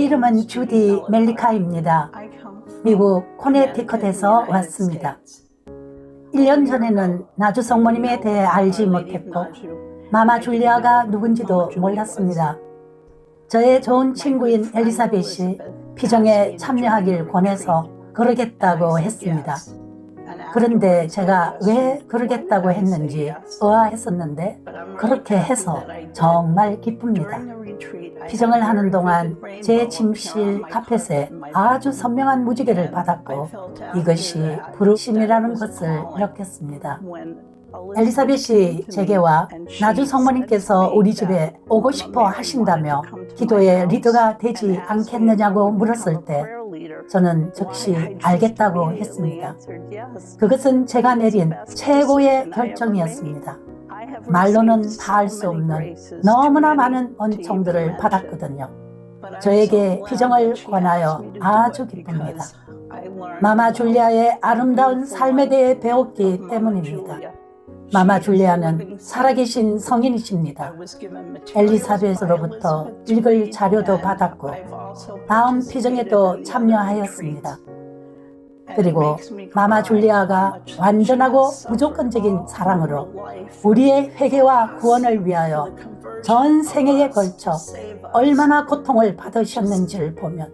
이름은 주디 멜리카입니다. 미국 코네티컷에서 왔습니다. 1년 전에는 나주 성모님에 대해 알지 못했고 마마 줄리아가 누군지도 몰랐습니다. 저의 좋은 친구인 엘리사벳이 피정에 참여하길 권해서 그러겠다고 했습니다. 그런데 제가 왜 그러겠다고 했는지 의아했었는데 그렇게 해서 정말 기쁩니다. 피정을 하는 동안 제 침실 카펫에 아주 선명한 무지개를 받았고 이것이 부르심이라는 것을 느꼈습니다. 엘리사벳이 제게와 나주 성모님께서 우리 집에 오고 싶어 하신다며 기도의 리더가 되지 않겠느냐고 물었을 때 저는 즉시 알겠다고 했습니다. 그것은 제가 내린 최고의 결정이었습니다. 말로는 다 할 수 없는 너무나 많은 은총들을 받았거든요. 저에게 피정을 권하여 아주 기쁩니다. 마마 줄리아의 아름다운 삶에 대해 배웠기 때문입니다. 마마 줄리아는 살아계신 성인이십니다. 엘리사벳으로부터 읽을 자료도 받았고 다음 피정에도 참여하였습니다. 그리고 마마 줄리아가 완전하고 무조건적인 사랑으로 우리의 회개와 구원을 위하여 전 생애에 걸쳐 얼마나 고통을 받으셨는지를 보면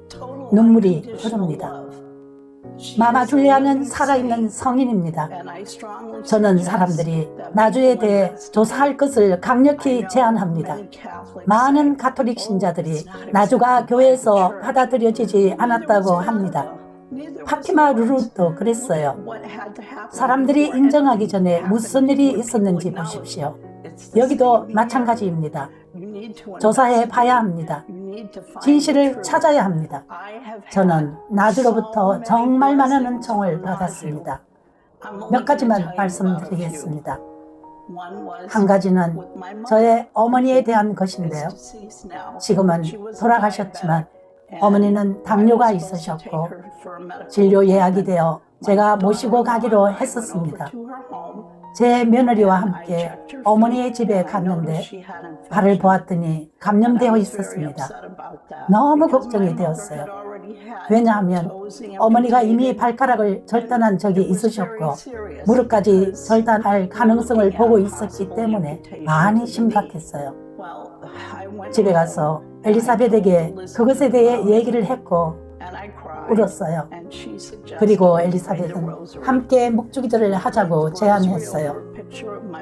눈물이 흐릅니다. 마마 줄리아는 살아있는 성인입니다. 저는 사람들이 나주에 대해 조사할 것을 강력히 제안합니다. 많은 가톨릭 신자들이 나주가 교회에서 받아들여지지 않았다고 합니다. 파티마 루루도 그랬어요. 사람들이 인정하기 전에 무슨 일이 있었는지 보십시오. 여기도 마찬가지입니다. 조사해 봐야 합니다. 진실을 찾아야 합니다. 저는 나주로부터 정말 많은 은총을 받았습니다. 몇 가지만 말씀드리겠습니다. 한 가지는 저의 어머니에 대한 것인데요. 지금은 돌아가셨지만 어머니는 당뇨가 있으셨고 진료 예약이 되어 제가 모시고 가기로 했었습니다. 제 며느리와 함께 어머니의 집에 갔는데 발을 보았더니 감염되어 있었습니다. 너무 걱정이 되었어요. 왜냐하면 어머니가 이미 발가락을 절단한 적이 있으셨고 무릎까지 절단할 가능성을 보고 있었기 때문에 많이 심각했어요. 집에 가서 엘리사벳에게 그것에 대해 얘기를 했고 울었어요. 그리고 엘리사벳은 함께 묵주기도를 하자고 제안했어요.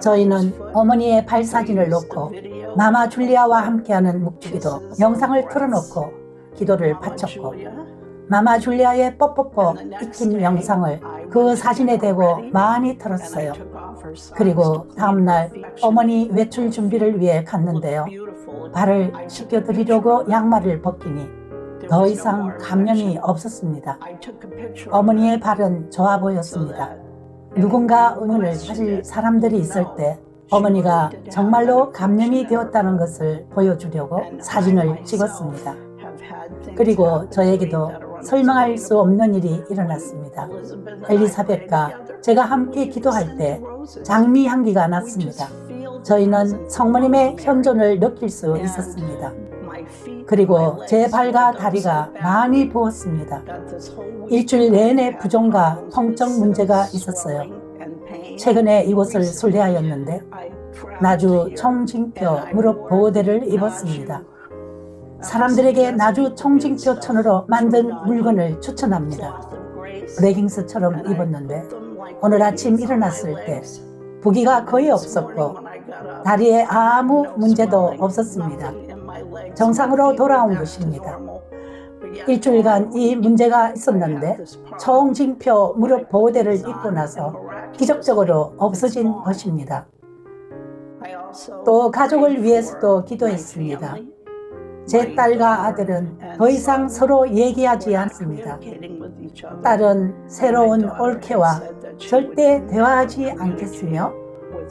저희는 어머니의 발 사진을 놓고 마마 줄리아와 함께하는 묵주기도 영상을 틀어놓고 기도를 바쳤고 마마 줄리아의 뽀뽀뽀 익힌 영상을 그 사진에 대고 많이 틀었어요. 그리고 다음날 어머니 외출 준비를 위해 갔는데요. 발을 씻겨드리려고 양말을 벗기니 더 이상 감염이 없었습니다. 어머니의 발은 좋아 보였습니다. 누군가 의문을 가질 사람들이 있을 때 어머니가 정말로 감염이 되었다는 것을 보여주려고 사진을 찍었습니다. 그리고 저에게도 설명할 수 없는 일이 일어났습니다. 엘리사벳과 제가 함께 기도할 때 장미 향기가 났습니다. 저희는 성모님의 현존을 느낄 수 있었습니다. 그리고 제 발과 다리가 많이 부었습니다. 일주일 내내 부종과 통증 문제가 있었어요. 최근에 이곳을 순례하였는데 나주 청징표 무릎 보호대를 입었습니다. 사람들에게 나주 청징표천으로 만든 물건을 추천합니다. 레깅스처럼 입었는데 오늘 아침 일어났을 때 부기가 거의 없었고 다리에 아무 문제도 없었습니다. 정상으로 돌아온 것입니다. 일주일간 이 문제가 있었는데 청징표 무릎 보호대를 입고 나서 기적적으로 없어진 것입니다. 또 가족을 위해서도 기도했습니다. 제 딸과 아들은 더 이상 서로 얘기하지 않습니다. 딸은 새로운 올케와 절대 대화하지 않겠으며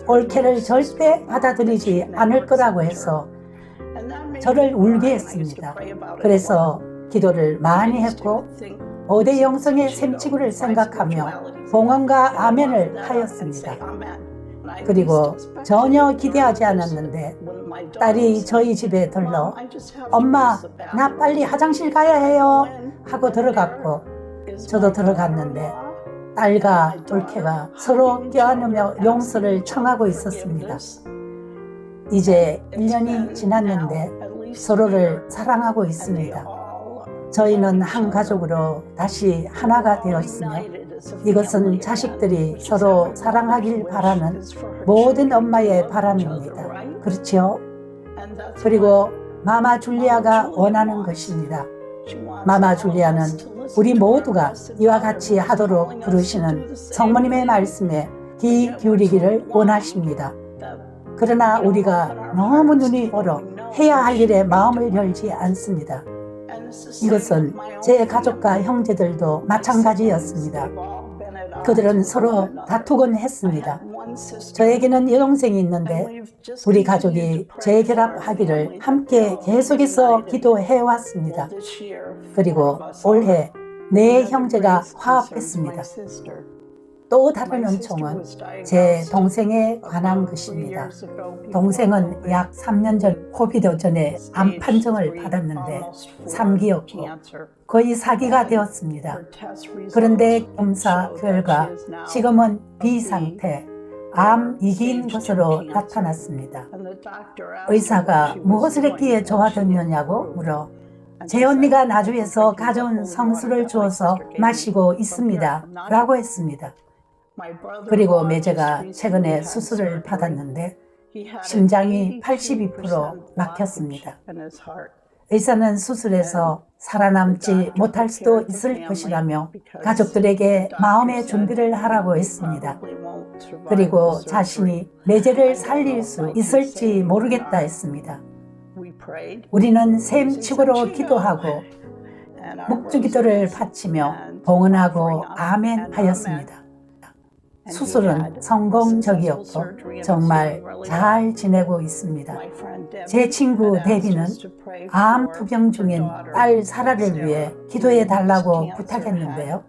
올케를 절대 받아들이지 않을 거라고 해서 저를 울게 했습니다. 그래서 기도를 많이 했고 5대 영성의 샘치구를 생각하며 봉헌과 아멘을 하였습니다. 그리고 전혀 기대하지 않았는데 딸이 저희 집에 들러 엄마, 나 빨리 화장실 가야 해요 하고 들어갔고 저도 들어갔는데 딸과 올케가 서로 껴안으며 용서를 청하고 있었습니다. 이제 1년이 지났는데 서로를 사랑하고 있습니다. 저희는 한 가족으로 다시 하나가 되었으며 이것은 자식들이 서로 사랑하길 바라는 모든 엄마의 바람입니다. 그렇지요? 그리고 마마 줄리아가 원하는 것입니다. 마마 줄리아는 우리 모두가 이와 같이 하도록 부르시는 성모님의 말씀에 귀 기울이기를 원하십니다. 그러나 우리가 너무 눈이 멀어 해야 할 일에 마음을 열지 않습니다. 이것은 제 가족과 형제들도 마찬가지였습니다. 그들은 서로 다투곤 했습니다. 저에게는 여동생이 있는데 우리 가족이 재결합하기를 함께 계속해서 기도해 왔습니다. 그리고 올해 네 형제가 화합했습니다. 또 다른 은총은 제 동생에 관한 것입니다. 동생은 약 3년 전 코비드 전에 암 판정을 받았는데 3기였고 거의 4기가 되었습니다. 그런데 검사 결과 지금은 비상태, 암 2기인 것으로 나타났습니다. 의사가 무엇을 했기에 좋아졌느냐고 물어 제 언니가 나주에서 가져온 성수를 주어서 마시고 있습니다 라고 했습니다. 그리고 매제가 최근에 수술을 받았는데 심장이 82% 막혔습니다. 의사는 수술에서 살아남지 못할 수도 있을 것이라며 가족들에게 마음의 준비를 하라고 했습니다. 그리고 자신이 매제를 살릴 수 있을지 모르겠다 했습니다. 우리는 샘치고로 기도하고 묵주기도를 바치며 봉헌하고 아멘 하였습니다. 수술은 성공적이었고 정말 잘 지내고 있습니다. 제 친구 데비는 암 투병 중인 딸 사라를 위해 기도해 달라고 부탁했는데요.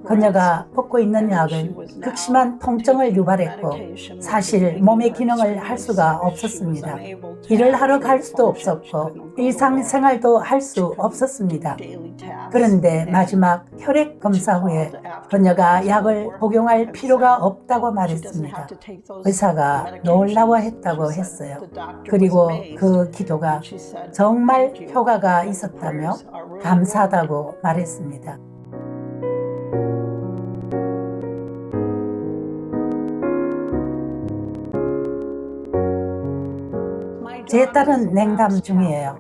그녀가 먹고 있는 약은 극심한 통증을 유발했고 사실 몸의 기능을 할 수가 없었습니다. 일을 하러 갈 수도 없었고 일상생활도 할 수 없었습니다. 그런데 마지막 혈액 검사 후에 그녀가 약을 복용할 필요가 없다고 말했습니다. 의사가 놀라워했다고 했어요. 그리고 그 기도가 정말 효과가 있었다며 감사하다고 말했습니다. 제 딸은 냉담 중이에요.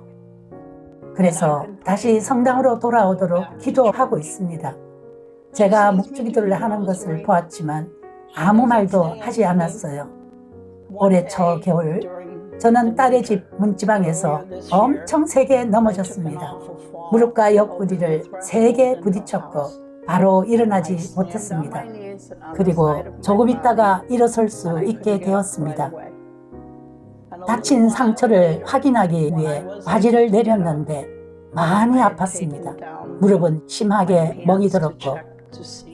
그래서 다시 성당으로 돌아오도록 기도하고 있습니다. 제가 묵주기도를 하는 것을 보았지만 아무 말도 하지 않았어요. 올해 초 겨울 저는 딸의 집 문지방에서 엄청 세게 넘어졌습니다. 무릎과 옆구리를 세게 부딪혔고 바로 일어나지 못했습니다. 그리고 조금 있다가 일어설 수 있게 되었습니다. 다친 상처를 확인하기 위해 바지를 내렸는데 많이 아팠습니다. 무릎은 심하게 멍이 들었고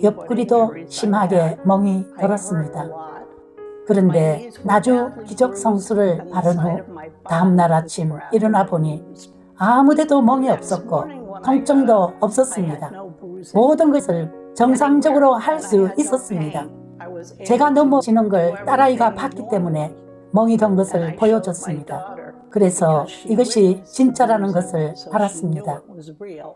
옆구리도 심하게 멍이 들었습니다. 그런데 나주 기적 성수를 바른 후 다음날 아침 일어나 보니 아무데도 멍이 없었고 통증도 없었습니다. 모든 것을 정상적으로 할 수 있었습니다. 제가 넘어지는 걸 딸아이가 봤기 때문에 멍이 든 것을 보여줬습니다. 그래서 이것이 진짜라는 것을 알았습니다.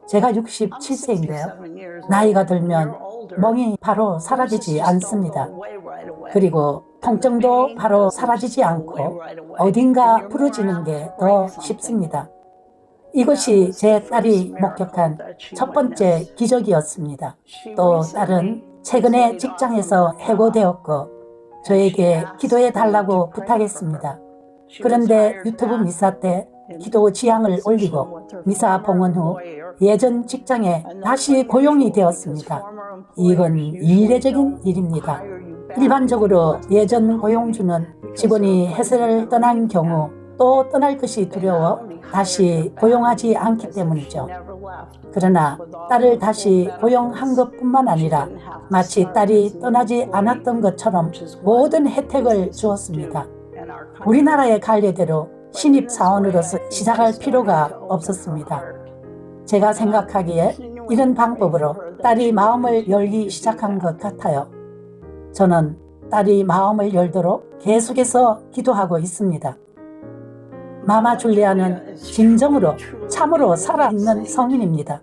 제가 67세인데요. 나이가 들면 멍이 바로 사라지지 않습니다. 그리고 통증도 바로 사라지지 않고 어딘가 부러지는 게 더 쉽습니다. 이것이 제 딸이 목격한 첫 번째 기적이었습니다. 또 딸은 최근에 직장에서 해고되었고 저에게 기도해 달라고 부탁했습니다. 그런데 유튜브 미사 때 기도 지향을 올리고 미사 봉헌 후 예전 직장에 다시 고용이 되었습니다. 이건 이례적인 일입니다. 일반적으로 예전 고용주는 직원이 회사를 떠난 경우 또 떠날 것이 두려워 다시 고용하지 않기 때문이죠. 그러나 딸을 다시 고용한 것뿐만 아니라 마치 딸이 떠나지 않았던 것처럼 모든 혜택을 주었습니다. 우리나라의 관례대로 신입사원으로서 시작할 필요가 없었습니다. 제가 생각하기에 이런 방법으로 딸이 마음을 열기 시작한 것 같아요. 저는 딸이 마음을 열도록 계속해서 기도하고 있습니다. 마마 줄리아는 진정으로 참으로 살아있는 성인입니다.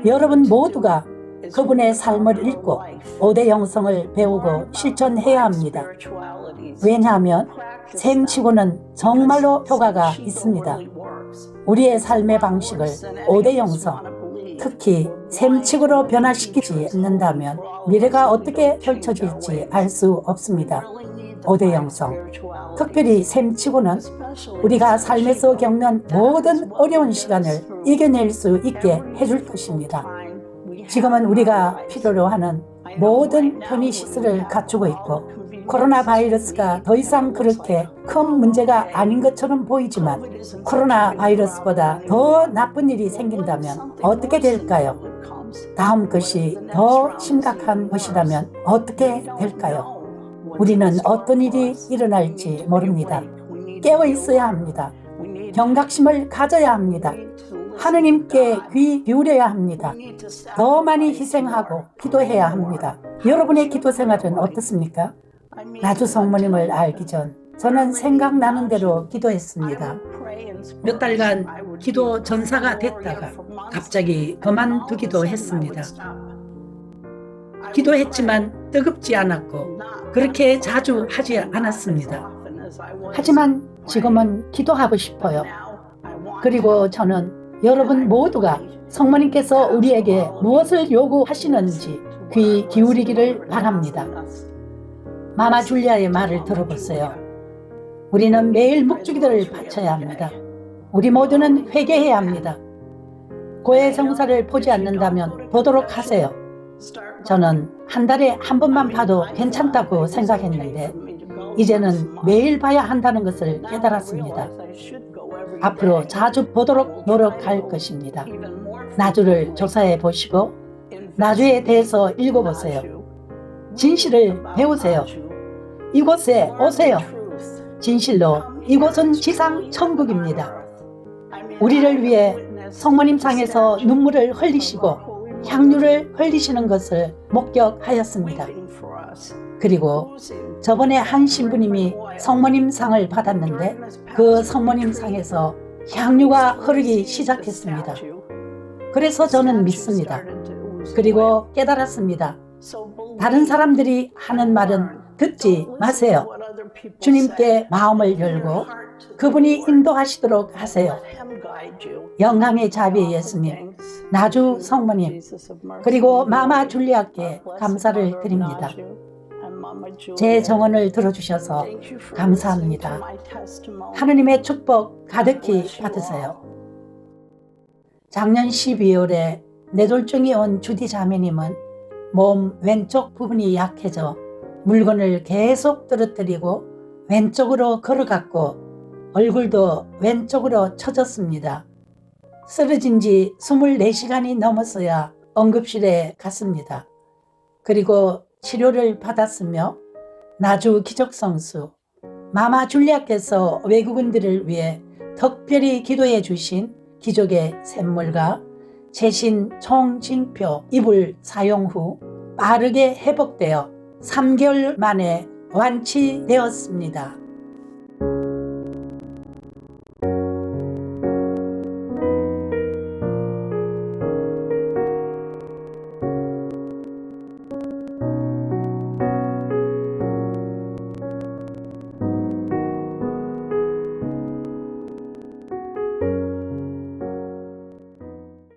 여러분 모두가 그분의 삶을 읽고 5대 영성을 배우고 실천해야 합니다. 왜냐하면 셈치고는 정말로 효과가 있습니다. 우리의 삶의 방식을 5대 영성, 특히 셈치고로 변화시키지 않는다면 미래가 어떻게 펼쳐질지 알 수 없습니다. 5대 영성, 특별히 셈치고는 우리가 삶에서 겪는 모든 어려운 시간을 이겨낼 수 있게 해줄 것입니다. 지금은 우리가 필요로 하는 모든 편의시설을 갖추고 있고 코로나 바이러스가 더 이상 그렇게 큰 문제가 아닌 것처럼 보이지만 코로나 바이러스보다 더 나쁜 일이 생긴다면 어떻게 될까요? 다음 것이 더 심각한 것이라면 어떻게 될까요? 우리는 어떤 일이 일어날지 모릅니다. 깨어 있어야 합니다. 경각심을 가져야 합니다. 하느님께 귀 기울여야 합니다. 더 많이 희생하고 기도해야 합니다. 여러분의 기도 생활은 어떻습니까? 나주 성모님을 알기 전 저는 생각나는 대로 기도했습니다. 몇 달간 기도 전사가 됐다가 갑자기 그만두기도 했습니다. 기도했지만 뜨겁지 않았고 그렇게 자주 하지 않았습니다. 하지만 지금은 기도하고 싶어요. 그리고 저는 여러분 모두가 성모님께서 우리에게 무엇을 요구하시는지 귀 기울이기를 바랍니다. 마마 줄리아의 말을 들어보세요. 우리는 매일 묵주기도를 바쳐야 합니다. 우리 모두는 회개해야 합니다. 고해 성사를 보지 않는다면 보도록 하세요. 저는 한 달에 한 번만 봐도 괜찮다고 생각했는데 이제는 매일 봐야 한다는 것을 깨달았습니다. 앞으로 자주 보도록 노력할 것입니다. 나주를 조사해 보시고 나주에 대해서 읽어보세요. 진실을 배우세요. 이곳에 오세요. 진실로 이곳은 지상 천국입니다. 우리를 위해 성모님 상에서 눈물을 흘리시고 향유를 흘리시는 것을 목격하였습니다. 그리고 저번에 한 신부님이 성모님 상을 받았는데 그 성모님 상에서 향유가 흐르기 시작했습니다. 그래서 저는 믿습니다. 그리고 깨달았습니다. 다른 사람들이 하는 말은 듣지 마세요. 주님께 마음을 열고 그분이 인도하시도록 하세요. 영광의 자비 예수님, 나주 성모님, 그리고 마마 줄리아께 감사를 드립니다. 제 정언을 들어주셔서 감사합니다. 하느님의 축복 가득히 받으세요. 작년 12월에 뇌졸중이 온 주디 자매님은 몸 왼쪽 부분이 약해져 물건을 계속 떨어뜨리고 왼쪽으로 걸어갔고 얼굴도 왼쪽으로 처졌습니다. 쓰러진 지 24시간이 넘었어야 응급실에 갔습니다. 그리고 치료를 받았으며 나주 기적성수 마마 줄리아께서 외국인들을 위해 특별히 기도해 주신 기적의 샘물과 최신 총징표 이불 사용 후 빠르게 회복되어 3개월 만에 완치되었습니다.